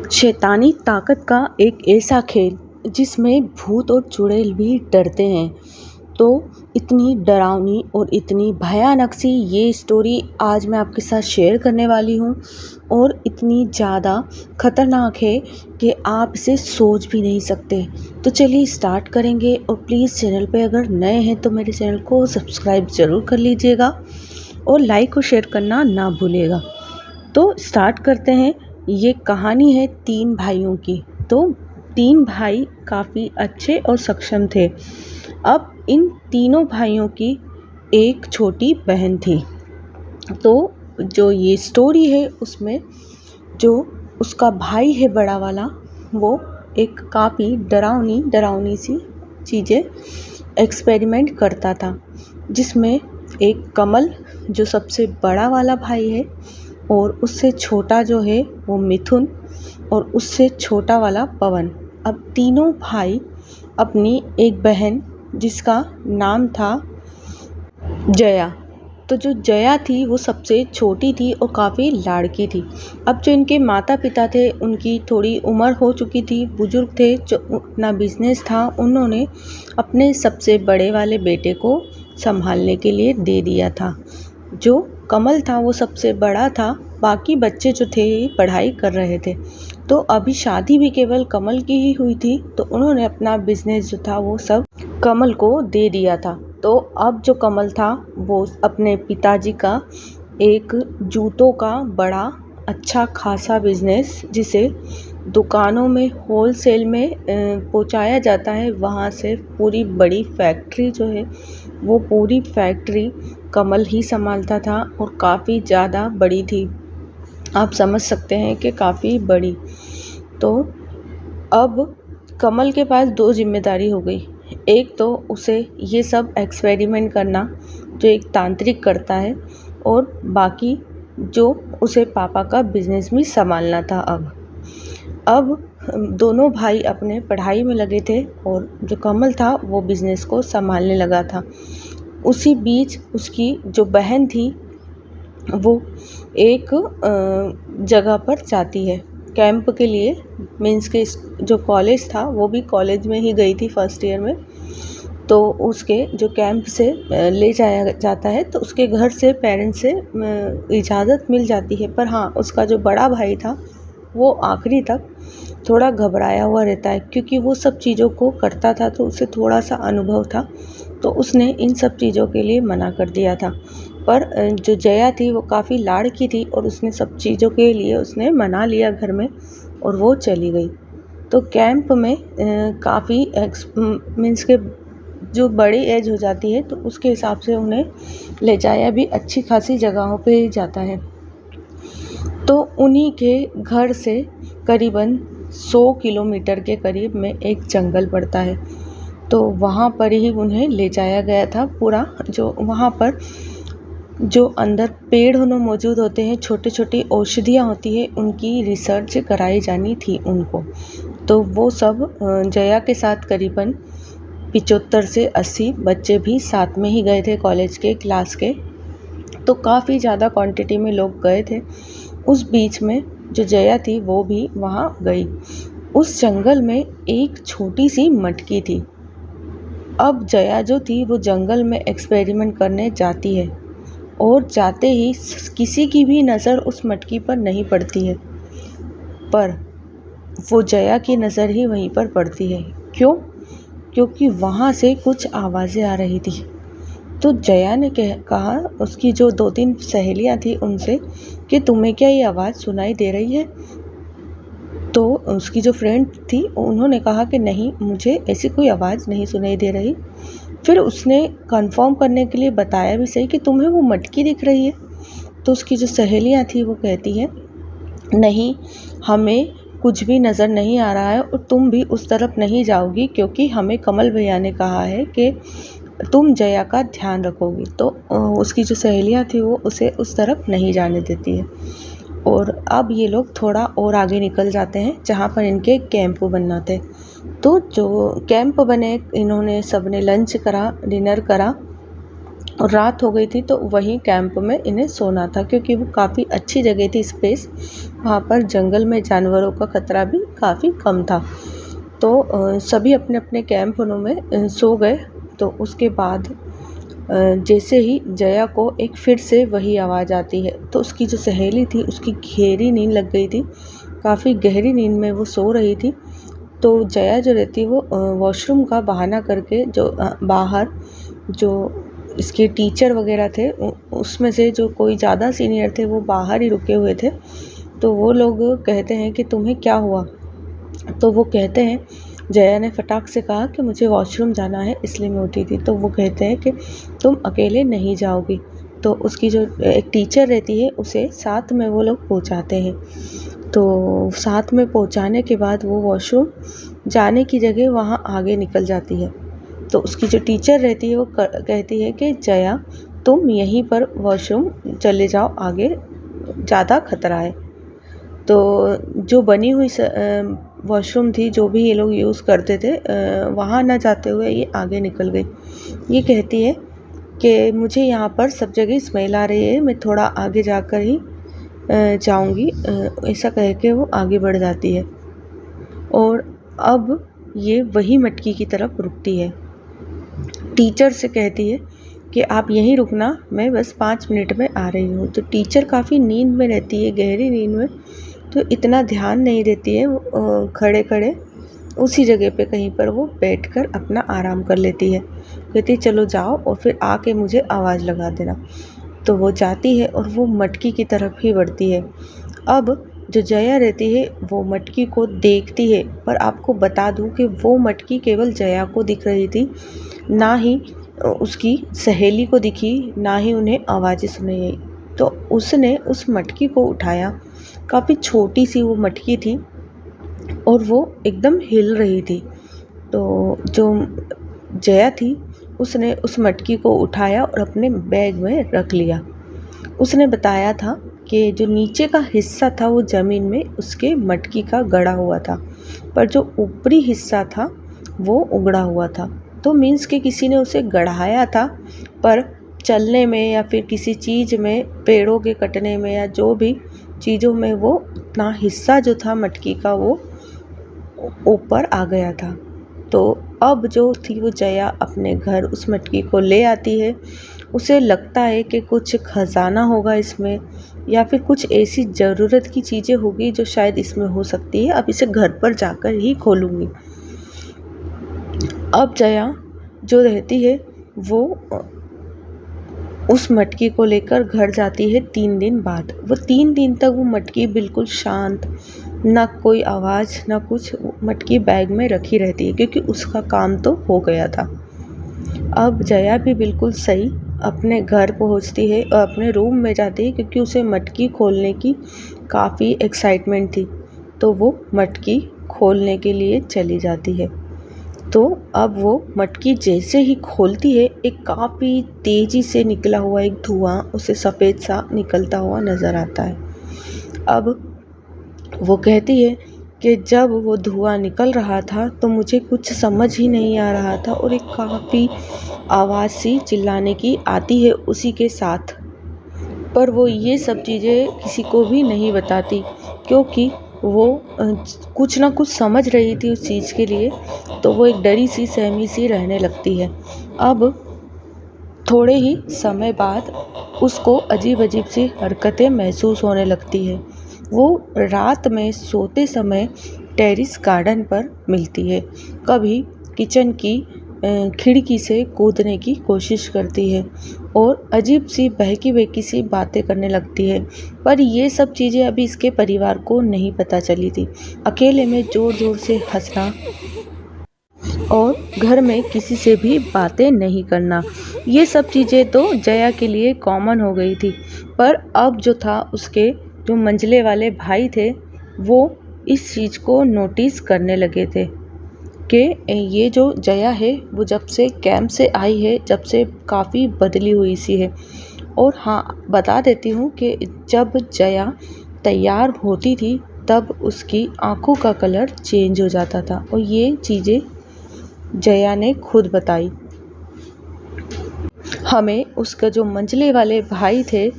शैतानी ताकत का एक ऐसा खेल जिसमें भूत और चुड़ैल भी डरते हैं। तो इतनी डरावनी और इतनी भयानक सी ये स्टोरी आज मैं आपके साथ शेयर करने वाली हूँ और इतनी ज़्यादा ख़तरनाक है कि आप इसे सोच भी नहीं सकते। तो चलिए स्टार्ट करेंगे और प्लीज़ चैनल पे अगर नए हैं तो मेरे चैनल को सब्सक्राइब ज़रूर कर लीजिएगा और लाइक और शेयर करना ना भूलिएगा। तो स्टार्ट करते हैं। ये कहानी है 3 भाइयों की। तो 3 भाई काफ़ी अच्छे और सक्षम थे। अब इन तीनों भाइयों की एक छोटी बहन थी। तो जो ये स्टोरी है उसमें जो उसका भाई है बड़ा वाला, वो एक काफ़ी डरावनी सी चीज़ें एक्सपेरिमेंट करता था, जिसमें एक कमल जो सबसे बड़ा वाला भाई है और उससे छोटा जो है वो मिथुन और उससे छोटा वाला पवन। अब तीनों भाई अपनी एक बहन जिसका नाम था जया, तो जो जया थी वो सबसे छोटी थी और काफ़ी लाड़की थी। अब जो इनके माता पिता थे उनकी थोड़ी उम्र हो चुकी थी, बुजुर्ग थे, जो अपना बिजनेस था उन्होंने अपने सबसे बड़े वाले बेटे को संभालने के लिए दे दिया था। जो कमल था वो सबसे बड़ा था, बाकी बच्चे जो थे पढ़ाई कर रहे थे। तो अभी शादी भी केवल कमल की ही हुई थी, तो उन्होंने अपना बिजनेस जो था वो सब कमल को दे दिया था। तो अब जो कमल था वो अपने पिताजी का एक जूतों का बड़ा अच्छा खासा बिजनेस, जिसे दुकानों में होलसेल में पहुंचाया जाता है, वहां से पूरी बड़ी फैक्ट्री जो है वो पूरी फैक्ट्री कमल ही संभालता था और काफ़ी ज़्यादा बड़ी थी। आप समझ सकते हैं कि काफ़ी बड़ी। तो अब कमल के पास 2 जिम्मेदारी हो गई। एक तो उसे ये सब एक्सपेरिमेंट करना जो एक तांत्रिक करता है, और बाकी जो उसे पापा का बिजनेस भी संभालना था। अब दोनों भाई अपने पढ़ाई में लगे थे और जो कमल था वो बिजनेस को संभालने लगा था। उसी बीच उसकी जो बहन थी वो एक जगह पर जाती है कैंप के लिए, मीन्स के जो कॉलेज था वो भी कॉलेज में ही गई थी फर्स्ट ईयर में। तो उसके जो कैंप से ले जाया जाता है, तो उसके घर से पेरेंट्स से इजाज़त मिल जाती है। पर हाँ, उसका जो बड़ा भाई था वो आखिरी तक थोड़ा घबराया हुआ रहता है, क्योंकि वो सब चीज़ों को करता था तो उसे थोड़ा सा अनुभव था, तो उसने इन सब चीज़ों के लिए मना कर दिया था। पर जो जया थी वो काफ़ी लाड़की थी और उसने सब चीज़ों के लिए उसने मना लिया घर में और वो चली गई। तो कैंप में काफ़ी मीन्स के जो बड़ी एज हो जाती है तो उसके हिसाब से उन्हें ले जाया भी अच्छी खासी जगहों पे ही जाता है। तो उन्हीं के घर से करीबन 100 किलोमीटर के करीब में एक जंगल पड़ता है, तो वहाँ पर ही उन्हें ले जाया गया था। पूरा जो वहाँ पर जो अंदर पेड़ होने मौजूद होते हैं, छोटी छोटी औषधियाँ होती है, उनकी रिसर्च कराई जानी थी उनको। तो वो सब जया के साथ करीबन 75 से 80 बच्चे भी साथ में ही गए थे कॉलेज के क्लास के। तो काफ़ी ज़्यादा क्वांटिटी में लोग गए थे। उस बीच में जो जया थी वो भी वहाँ गई। उस जंगल में एक छोटी सी मटकी थी। अब जया जो थी वो जंगल में एक्सपेरिमेंट करने जाती है और जाते ही किसी की भी नज़र उस मटकी पर नहीं पड़ती है, पर वो जया की नज़र ही वहीं पर पड़ती है। क्यों? क्योंकि वहाँ से कुछ आवाज़ें आ रही थी। तो जया ने कहा उसकी जो 2-3 सहेलियाँ थी उनसे कि तुम्हें क्या ये आवाज़ सुनाई दे रही है? तो उसकी जो फ्रेंड थी उन्होंने कहा कि नहीं, मुझे ऐसी कोई आवाज़ नहीं सुनाई दे रही। फिर उसने कंफर्म करने के लिए बताया भी सही कि तुम्हें वो मटकी दिख रही है। तो उसकी जो सहेलियाँ थी वो कहती हैं नहीं, हमें कुछ भी नज़र नहीं आ रहा है और तुम भी उस तरफ नहीं जाओगी, क्योंकि हमें कमल भैया ने कहा है कि तुम जया का ध्यान रखोगी। तो उसकी जो सहेलियाँ थी वो उसे उस तरफ नहीं जाने देती है। और अब ये लोग थोड़ा और आगे निकल जाते हैं जहाँ पर इनके कैंप बनना थे। तो जो कैंप बने, इन्होंने सबने लंच करा, डिनर करा और रात हो गई थी, तो वहीं कैंप में इन्हें सोना था, क्योंकि वो काफ़ी अच्छी जगह थी, स्पेस। वहाँ पर जंगल में जानवरों का खतरा भी काफ़ी कम था। तो सभी अपने अपने कैंपों में सो गए। तो उसके बाद जैसे ही जया को एक फिर से वही आवाज़ आती है, तो उसकी जो सहेली थी उसकी गहरी नींद लग गई थी, काफ़ी गहरी नींद में वो सो रही थी। तो जया जो रहती है वो वॉशरूम का बहाना करके जो बाहर जो इसके टीचर वगैरह थे उसमें से जो कोई ज़्यादा सीनियर थे वो बाहर ही रुके हुए थे। तो वो लोग कहते हैं कि तुम्हें क्या हुआ? तो वो कहते हैं, जया ने फटाक से कहा कि मुझे वॉशरूम जाना है इसलिए मैं उठी थी। तो वो कहते हैं कि तुम अकेले नहीं जाओगी। तो उसकी जो एक टीचर रहती है उसे साथ में वो लोग पहुंचाते हैं। तो साथ में पहुंचाने के बाद वो वॉशरूम जाने की जगह वहाँ आगे निकल जाती है। तो उसकी जो टीचर रहती है वो कहती है कि जया तुम यहीं पर वॉशरूम चले जाओ, आगे ज़्यादा खतरा है। तो जो बनी हुई वॉशरूम थी जो भी ये लोग यूज़ करते थे, वहाँ ना जाते हुए ये आगे निकल गई। ये कहती है कि मुझे यहाँ पर सब जगह स्मेल आ रही है, मैं थोड़ा आगे जाकर ही जाऊँगी। ऐसा कह के वो आगे बढ़ जाती है और अब ये वही मटकी की तरफ रुकती है। टीचर से कहती है कि आप यहीं रुकना, मैं बस 5 मिनट में आ रही हूँ। तो टीचर काफ़ी नींद में रहती है, गहरी नींद में, तो इतना ध्यान नहीं देती है। वो खड़े खड़े उसी जगह पे कहीं पर वो बैठकर अपना आराम कर लेती है। कहती है चलो जाओ और फिर आके मुझे आवाज़ लगा देना। तो वो जाती है और वो मटकी की तरफ ही बढ़ती है। अब जो जया रहती है वो मटकी को देखती है, पर आपको बता दूं कि वो मटकी केवल जया को दिख रही थी, ना ही उसकी सहेली को दिखी, ना ही उन्हें आवाज़ें सुनाई आई। तो उसने उस मटकी को उठाया, काफ़ी छोटी सी वो मटकी थी और वो एकदम हिल रही थी। तो जो जया थी उसने उस मटकी को उठाया और अपने बैग में रख लिया। उसने बताया था कि जो नीचे का हिस्सा था वो ज़मीन में उसके मटकी का गड़ा हुआ था, पर जो ऊपरी हिस्सा था वो उगड़ा हुआ था। तो मीन्स कि किसी ने उसे गढ़ाया था, पर चलने में या फिर किसी चीज़ में, पेड़ों के कटने में या जो भी चीज़ों में, वो उतना हिस्सा जो था मटकी का वो ऊपर आ गया था। तो अब जो थी वो जया अपने घर उस मटकी को ले आती है। उसे लगता है कि कुछ खजाना होगा इसमें, या फिर कुछ ऐसी ज़रूरत की चीज़ें होगी जो शायद इसमें हो सकती है। अब इसे घर पर जाकर ही खोलूँगी। अब जया जो रहती है वो उस मटकी को लेकर घर जाती है 3 दिन बाद। वो 3 दिन तक वो मटकी बिल्कुल शांत, ना कोई आवाज़ ना कुछ, मटकी बैग में रखी रहती है, क्योंकि उसका काम तो हो गया था। अब जया भी बिल्कुल सही अपने घर पहुंचती है और अपने रूम में जाती है, क्योंकि उसे मटकी खोलने की काफ़ी एक्साइटमेंट थी। तो वो मटकी खोलने के लिए चली जाती है। तो अब वो मटकी जैसे ही खोलती है, एक काफ़ी तेज़ी से निकला हुआ एक धुआं उसे सफ़ेद सा निकलता हुआ नज़र आता है। अब वो कहती है कि जब वो धुआं निकल रहा था तो मुझे कुछ समझ ही नहीं आ रहा था, और एक काफ़ी आवाज़ सी चिल्लाने की आती है उसी के साथ। पर वो ये सब चीज़ें किसी को भी नहीं बताती, क्योंकि वो कुछ ना कुछ समझ रही थी उस चीज़ के लिए। तो वो एक डरी सी सहमी सी रहने लगती है। अब थोड़े ही समय बाद उसको अजीब अजीब सी हरकतें महसूस होने लगती है। वो रात में सोते समय टेरेस गार्डन पर मिलती है, कभी किचन की खिड़की से कूदने की कोशिश करती है और अजीब सी बहकी बहकी सी बातें करने लगती है। पर ये सब चीज़ें अभी इसके परिवार को नहीं पता चली थी। अकेले में ज़ोर ज़ोर से हंसना और घर में किसी से भी बातें नहीं करना, ये सब चीज़ें तो जया के लिए कॉमन हो गई थी। पर अब जो था उसके जो मंझले वाले भाई थे वो इस चीज़ को नोटिस करने लगे थे कि ये जो जया है वो जब से कैंप से आई है, जब से काफ़ी बदली हुई सी है। और हाँ, बता देती हूँ कि जब जया तैयार होती थी तब उसकी आँखों का कलर चेंज हो जाता था, और ये चीज़ें जया ने खुद बताई। हमें उसका जो मंझले वाले भाई थे,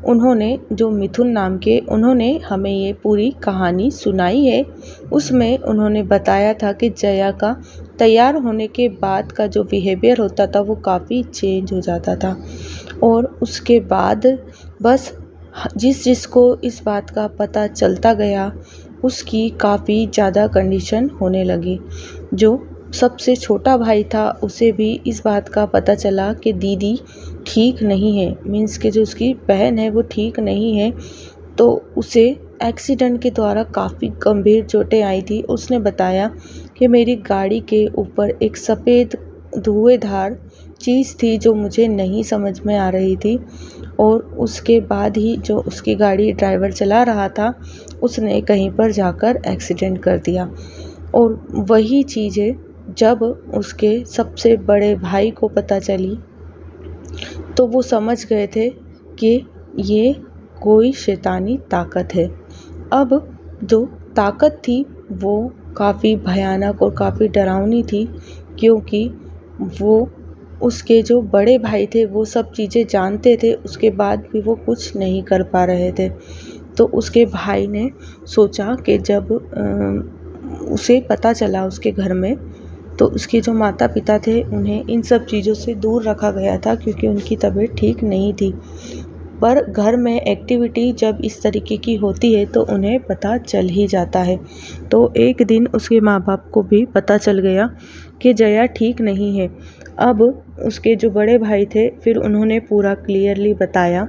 उन्होंने, जो मिथुन नाम के, उन्होंने हमें ये पूरी कहानी सुनाई है। उसमें उन्होंने बताया था कि जया का तैयार होने के बाद का जो बिहेवियर होता था वो काफ़ी चेंज हो जाता था, और उसके बाद बस जिसको इस बात का पता चलता गया उसकी काफ़ी ज़्यादा कंडीशन होने लगी। जो सबसे छोटा भाई था उसे भी इस बात का पता चला कि दीदी ठीक नहीं है, मीन्स कि जो उसकी बहन है वो ठीक नहीं है। तो उसे एक्सीडेंट के द्वारा काफ़ी गंभीर चोटें आई थी। उसने बताया कि मेरी गाड़ी के ऊपर एक सफ़ेद धुएंधार चीज़ थी जो मुझे नहीं समझ में आ रही थी, और उसके बाद ही जो उसकी गाड़ी ड्राइवर चला रहा था उसने कहीं पर जाकर एक्सीडेंट कर दिया। और वही चीज़ें जब उसके सबसे बड़े भाई को पता चली तो वो समझ गए थे कि ये कोई शैतानी ताकत है। अब जो ताकत थी वो काफ़ी भयानक और काफ़ी डरावनी थी, क्योंकि वो, उसके जो बड़े भाई थे वो सब चीज़ें जानते थे, उसके बाद भी वो कुछ नहीं कर पा रहे थे। तो उसके भाई ने सोचा कि जब उसे पता चला उसके घर में, तो उसके जो माता पिता थे उन्हें इन सब चीज़ों से दूर रखा गया था क्योंकि उनकी तबीयत ठीक नहीं थी। पर घर में एक्टिविटी जब इस तरीके की होती है तो उन्हें पता चल ही जाता है। तो एक दिन उसके माँ बाप को भी पता चल गया कि जया ठीक नहीं है। अब उसके जो बड़े भाई थे फिर उन्होंने पूरा क्लियरली बताया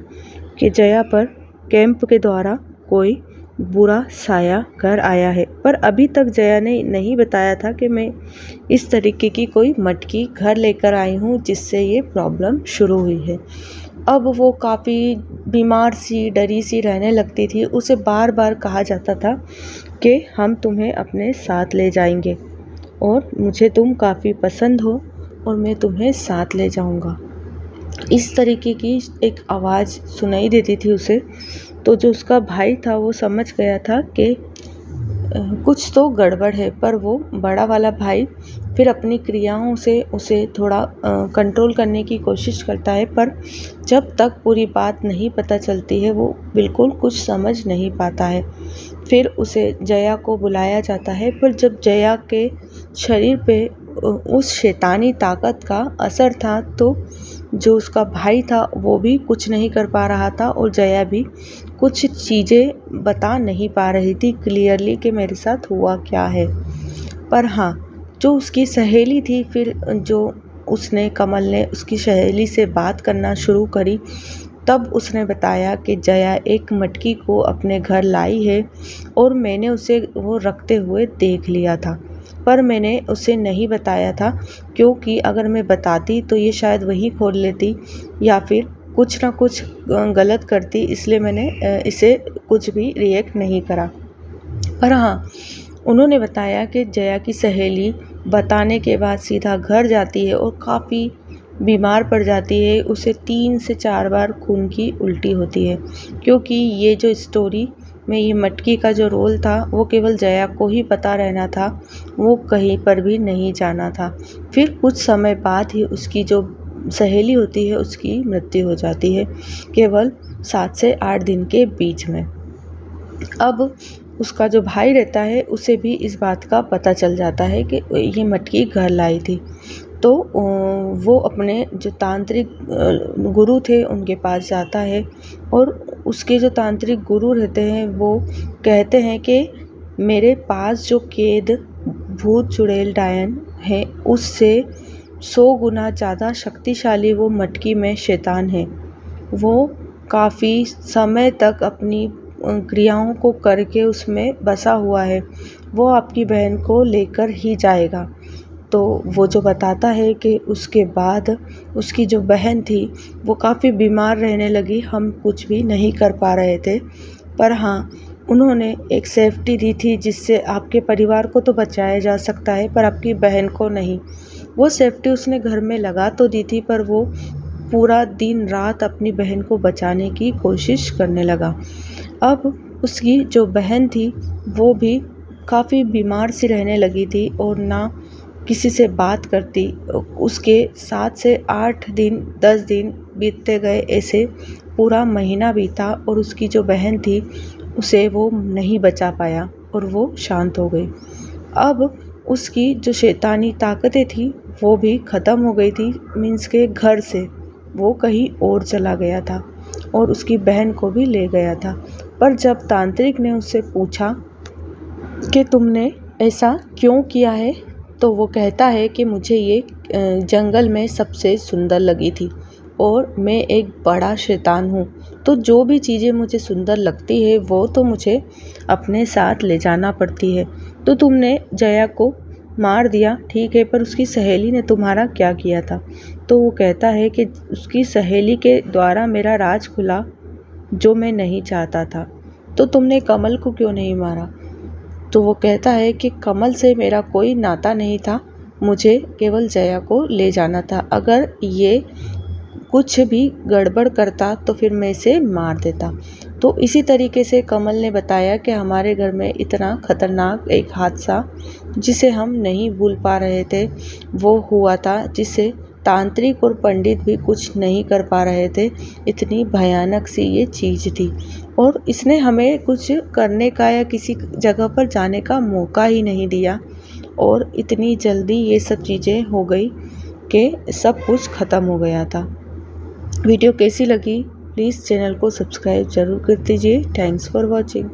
कि जया पर कैंप के द्वारा कोई बुरा साया घर आया है। पर अभी तक जया ने नहीं बताया था कि मैं इस तरीके की कोई मटकी घर लेकर आई हूँ जिससे ये प्रॉब्लम शुरू हुई है। अब वो काफ़ी बीमार सी, डरी सी रहने लगती थी। उसे बार बार कहा जाता था कि हम तुम्हें अपने साथ ले जाएंगे और मुझे तुम काफ़ी पसंद हो और मैं तुम्हें साथ ले जाऊंगा, इस तरीके की एक आवाज़ सुनाई देती थी उसे। तो जो उसका भाई था वो समझ गया था कि कुछ तो गड़बड़ है, पर वो बड़ा वाला भाई फिर अपनी क्रियाओं से उसे थोड़ा कंट्रोल करने की कोशिश करता है, पर जब तक पूरी बात नहीं पता चलती है वो बिल्कुल कुछ समझ नहीं पाता है। फिर उसे जया को बुलाया जाता है, पर जब जया के शरीर पे उस शैतानी ताकत का असर था तो जो उसका भाई था वो भी कुछ नहीं कर पा रहा था, और जया भी कुछ चीज़ें बता नहीं पा रही थी क्लियरली कि मेरे साथ हुआ क्या है। पर हाँ, जो उसकी सहेली थी, फिर जो उसने, कमल ने उसकी सहेली से बात करना शुरू करी, तब उसने बताया कि जया एक मटकी को अपने घर लाई है और मैंने उसे वो रखते हुए देख लिया था, पर मैंने उसे नहीं बताया था क्योंकि अगर मैं बताती तो ये शायद वही खोल लेती या फिर कुछ ना कुछ गलत करती, इसलिए मैंने इसे कुछ भी रिएक्ट नहीं करा। पर हाँ, उन्होंने बताया कि जया की सहेली बताने के बाद सीधा घर जाती है और काफ़ी बीमार पड़ जाती है। उसे 3 से 4 बार खून की उल्टी होती है, क्योंकि ये जो स्टोरी में ये मटकी का जो रोल था वो केवल जया को ही पता रहना था, वो कहीं पर भी नहीं जाना था। फिर कुछ समय बाद ही उसकी जो सहेली होती है उसकी मृत्यु हो जाती है, केवल 7 से 8 दिन के बीच में। अब उसका जो भाई रहता है उसे भी इस बात का पता चल जाता है कि ये मटकी घर लाई थी। तो वो अपने जो तांत्रिक गुरु थे उनके पास जाता है, और उसके जो तांत्रिक गुरु रहते हैं वो कहते हैं कि मेरे पास जो कैद भूत चुड़ैल डायन है उससे 100 गुना ज़्यादा शक्तिशाली वो मटकी में शैतान है। वो काफ़ी समय तक अपनी क्रियाओं को करके उसमें बसा हुआ है, वो आपकी बहन को लेकर ही जाएगा। तो वो जो बताता है कि उसके बाद उसकी जो बहन थी वो काफ़ी बीमार रहने लगी, हम कुछ भी नहीं कर पा रहे थे, पर हाँ, उन्होंने एक सेफ्टी दी थी जिससे आपके परिवार को तो बचाया जा सकता है पर आपकी बहन को नहीं। वो सेफ्टी उसने घर में लगा तो दी थी, पर वो पूरा दिन रात अपनी बहन को बचाने की कोशिश करने लगा। अब उसकी जो बहन थी वो भी काफ़ी बीमार सी रहने लगी थी, और ना किसी से बात करती। उसके 7 से 8 दिन 10 दिन बीतते गए, ऐसे पूरा महीना बीता और उसकी जो बहन थी उसे वो नहीं बचा पाया और वो शांत हो गई। अब उसकी जो शैतानी ताकतें थी वो भी ख़त्म हो गई थी। मीन्स के घर से वो कहीं और चला गया था और उसकी बहन को भी ले गया था। पर जब तांत्रिक ने उससे पूछा कि तुमने ऐसा क्यों किया है, तो वो कहता है कि मुझे ये जंगल में सबसे सुंदर लगी थी और मैं एक बड़ा शैतान हूँ, तो जो भी चीज़ें मुझे सुंदर लगती है वो तो मुझे अपने साथ ले जाना पड़ती है। तो तुमने जया को मार दिया, ठीक है, पर उसकी सहेली ने तुम्हारा क्या किया था? तो वो कहता है कि उसकी सहेली के द्वारा मेरा राज खुला जो मैं नहीं चाहता था। तो तुमने कमल को क्यों नहीं मारा? तो वो कहता है कि कमल से मेरा कोई नाता नहीं था, मुझे केवल जया को ले जाना था। अगर ये कुछ भी गड़बड़ करता तो फिर मैं इसे मार देता। तो इसी तरीके से कमल ने बताया कि हमारे घर में इतना ख़तरनाक एक हादसा जिसे हम नहीं भूल पा रहे थे वो हुआ था, जिसे तांत्रिक और पंडित भी कुछ नहीं कर पा रहे थे। इतनी भयानक सी ये चीज़ थी और इसने हमें कुछ करने का या किसी जगह पर जाने का मौका ही नहीं दिया और इतनी जल्दी ये सब चीज़ें हो गई कि सब कुछ ख़त्म हो गया था। वीडियो कैसी लगी प्लीज़ चैनल को सब्सक्राइब ज़रूर कर दीजिए। Thanks for watching.